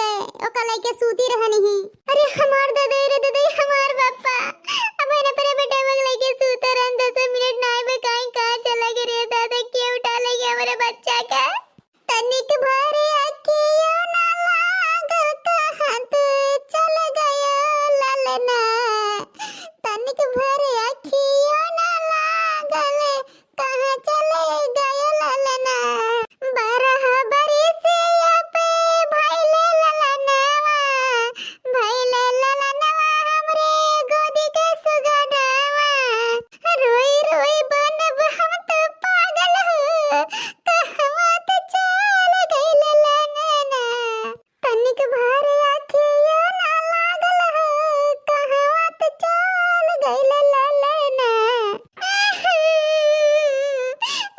सूती रहा नहीं। अरे हमार दादा रे दादा हमार बापा अब एने पर बेटे मग लेके सूता रहन 10 मिनट नाय में काई कहां चला गए रे दादा के उठा ले गया हमारे बच्चा का तनिक भरे अखियों ना लागल कहां तू चल गया ललना तनिक भरे अखियों ना लागल कहां चले गया ललना बारह बरिस पे भइले ललना भइले ललना हमरे गोदी के सुगनवा रोई रोई बनब हम तो पागल हो कहवा तो चल गइल ललना तनिक भर अखियों ना लागल हो कहवा तो चल गइल ललना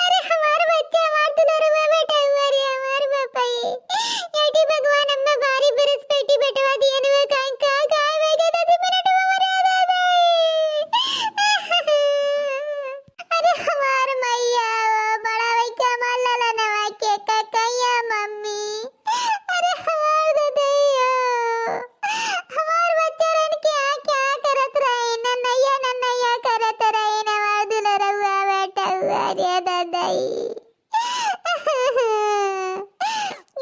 अरे हमार बच्चा हमार दुलरुआ बेटा हुआ रे हमार बापाई एटी भगवान अम्मा भारी बरस पेटी बेटवा दिए न काई का गाय वेगे 10 मिनट में मरे अरे हमार मैया बड़ा बच्चा मार लला नवा के ककैया मम्मी अरे हमार ददैया हमार बच्चा रन क्या क्या करत रहे न नैया करत रहे न हमार दुलरुआ बेटा हुआ रे ददाई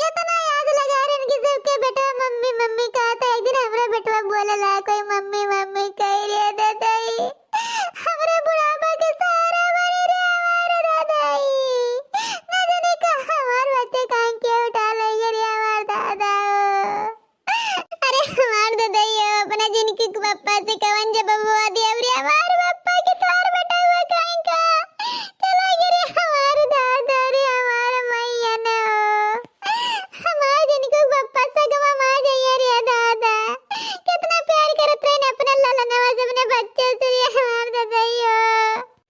इतना याद लगा रन कि सबके बेटा मम्मी मम्मी कहता एक दिन हमरा बेटवा बोलला कोई मम्मी मम्मी कह रे ददाई हमरे बुढ़ापा के सहारा बने रे हमार ददाई न जाने कहां हमार बच्चे काहे के उठा ले रे हमार दादा अरे हमार ददाई अपना जिनकी पापा से कवन जब बुआ दिया रे हमार पापा के तोर बेटा हुआ काहे का चला गे रे हमार दादा रे हमार मैया न हमार जिनको पापा से गवा मार गई रे दादा कितना प्यार करत रहे अपने ललनवा से अपने बच्चे से रे हमार ददाई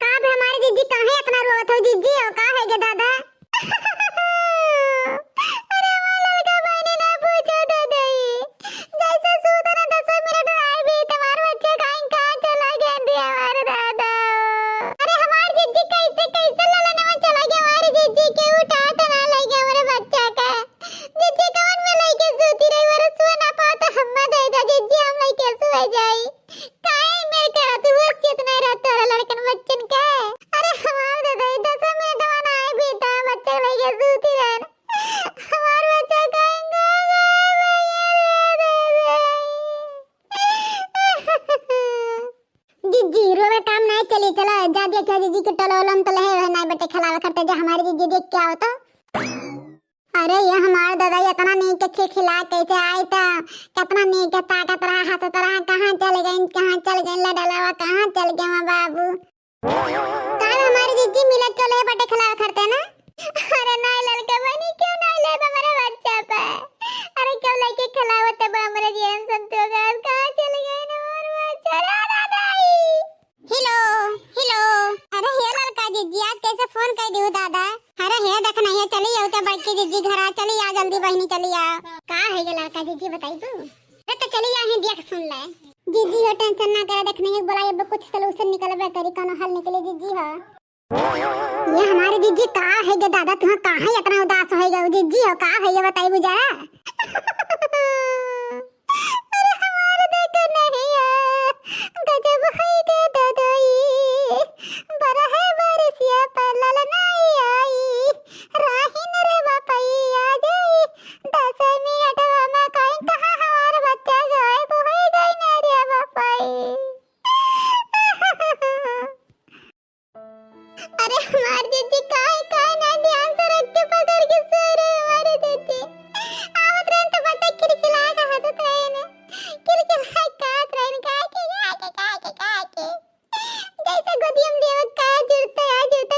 का भी हमारी जीजी काहे इतना रोवत हो जीजी हो का है गे दादा अरे हमार लड़का बहनी ना पूछो ददाई जैसे सूत ना 10 मिनट आए भी तुम्हार बच्चे काहे कहां चला गए रे हमार दादा अरे हमार जीजी कैसे ललनवा चला गया हमारी जीजी के उठा तो ना ले गया हमारे बच्चा का जीजी कवन में लेके सूती रही वर सो ना पाता हम्मा देगा जीजी हम लेके सो जाई काहे मेरे का तू कितना रहता है लड़कन बच्चन का अरे हमार दादा 10 मिनट माना आए भी ता बच्चे लेके सूती रहन हमार बच्चा कहेंगे जीजी रोवे काम नहीं चली चला जा देखो जीजी के टलोलम तो लहे ना बेटे खिलावे करते जा हमारी जीजी देख क्या होता अरे ये हमार दादा इतना नहीं के खिला कैसे आए था कितना नहीं के ताकत रहा हाथ तरह कहां चल गए लडलावा कहां चल गए मां बाबू काहे हमारी जीजी मिलत तो ले बेटे खिलावे करते ना अरे नहीं लड़का बनी क्यों नहीं ले हमारे बच्चा पे अरे क्यों लेके खिलावे तब हमारे जीवन संतोष कहां चल गए ना हमारे बच्चा दादाई हेलो अरे हे लड़का जीजी आज कैसे फोन कर दियो दादा अरे हे देख नहीं है चली आओ तो बैठ के जीजी घर आ चली आ जल्दी बहनी चली आ का है ये लड़का जीजी बताई तू अरे तो चली आ है देख सुन ले जीजी हो टेंशन ना करे देख नहीं बोला अब कुछ सलूशन निकलबे करी कोनो हल निकले जीजी हो ये हमारी जीजी का है गे दादा तू काहे इतना उदास हो गए जीजी हो का है ये बताई गुजारा अरे हमारे देखो नहीं है गजब है गे दादाई बड़ा है बरसिया पर ललनाई आई राहिन रे बापाई आ गई 10 मिनट में कहीं कहां हमारा बच्चा गायब हो गई ना रे बापाई अरे हमार जीजी काहे ना ध्यान से रख के पकड़ के सर हमारे जीजी आवत रहन तो बच्चा खिलखिला के हंसत रहन खिलखिला कात रहन का के जैसे गोदी हम देव का जुड़ता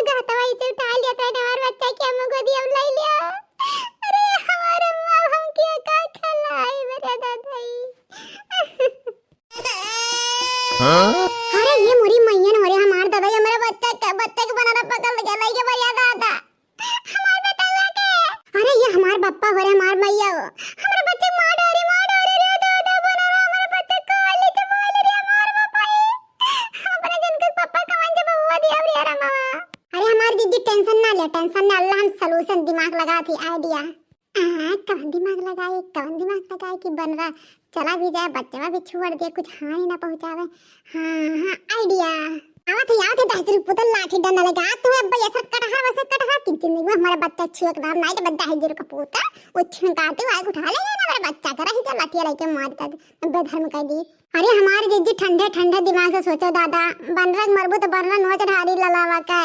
घातवा इसे उठा लिया था हमार बच्चा के हम गोदी हम ले लिया अरे हमारे मां हम क्या का खिलाए मेरे दादाई अरे ये मोरी मैयन हो रे हमार दादा ये मेरा बच्चा के मामा। अरे हमारी दीदी टेंशन ना ले, टेंशन ना ले, हम सलूशन दिमाग लगा थी, आइडिया। कौन दिमाग लगाए कि बन रहा चला भी जाए, बच्चा भी छोड़ दे, कुछ हानि ना पहुंचावे। हाँ आइडिया आवत 10 रुपये पुतल लाठी डंडा लगा तुम्हें भैया सर कटहा वैसे कटहा की जिंदगी में हमारा बच्चा छुक नाम नहीं तो बद्दा है जीरो का पोता वो छुकाते हुए उठा लेगा ना हमारा बच्चा करा ही तो लाठी लेके मार कर बेधर्म कर दी। अरे हमारे जीजी ठंडे ठंडे दिमाग से सोचो दादा, बनरक मरबू तो बनरक नोच ढारी ललावा का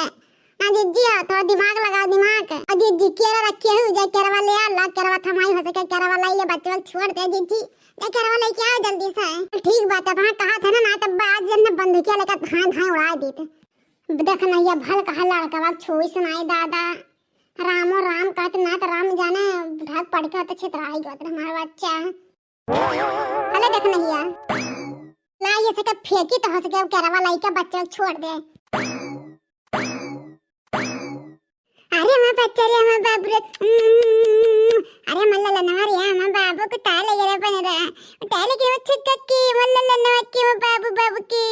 ना जीजी थोड़ा दिमाग लगाओ दिमाग। और जीजी केरा रखिए हो जाए केरवा ले आ ला केरवा थमाई हो सके केरवा लाई ये बच्चे छोड़ दे जीजी ये केरवा ले क्या जल्दी से। ठीक बात है, वहां कहा था ना तब आज जन बंदूकिया लेकर धां उड़ा देते। देखना ये भल कहा लड़का बात छोई सुनाई दादा, रामो राम कहते ना तो राम जाने ढाक पड़ के तो छितराई गत हमारा बच्चा। अरे देखना ये ला ये से फेंकी तो हो सके केरवा लाई के बच्चे छोड़ दे। अरे मां बच्चा रे मां बाबू रे अरे मल्ला लनवारी मां बाबू को ताले रे बन रहा ताले के छिक्की मल्ला लनवा की बाबू बाबू की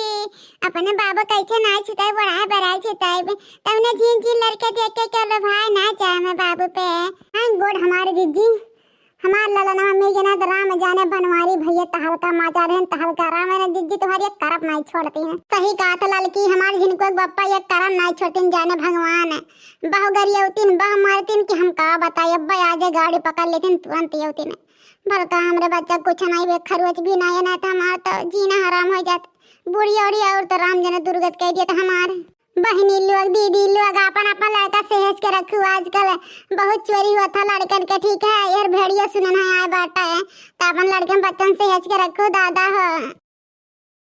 अपने बाबू कैसे ना छुताई बड़ा बड़ा छुताई तवने जी लड़के देख के कर भाई ना चाहे मैं बाबू पे। हां गोड हमारे जीजी हमार लाला ना में जना राम जाने बनवारी भैया तहलका माता रहन तहलका राम ने जीजी तुम्हारी एक करप नहीं छोड़ती हैं। सही कहा था लड़की हमारे जिनको एक बप्पा एक करम नहीं छोड़ती जाने भगवान बहु गरियौतीन बहु मारतीन कि हम का बताए अब्बा आजे गाड़ी पकड़ लेतीन तुरंत यौतीन बल्कि हमरे बच्चा कुछ नहीं बे खरोच भी नहीं ना था हमार तो जीना हराम हो जात। बुढ़ी और तो राम जने दुर्गत कह दिया था हमारे बहनी लोग दीदी लोग अपन अपन लड़का सहेज के रखू। आजकल बहुत चोरी हुआ था लड़कन के, ठीक है यार भेड़िया सुनना है आए बाटा है तो अपन लड़के बच्चन सहेज के रखू दादा हो।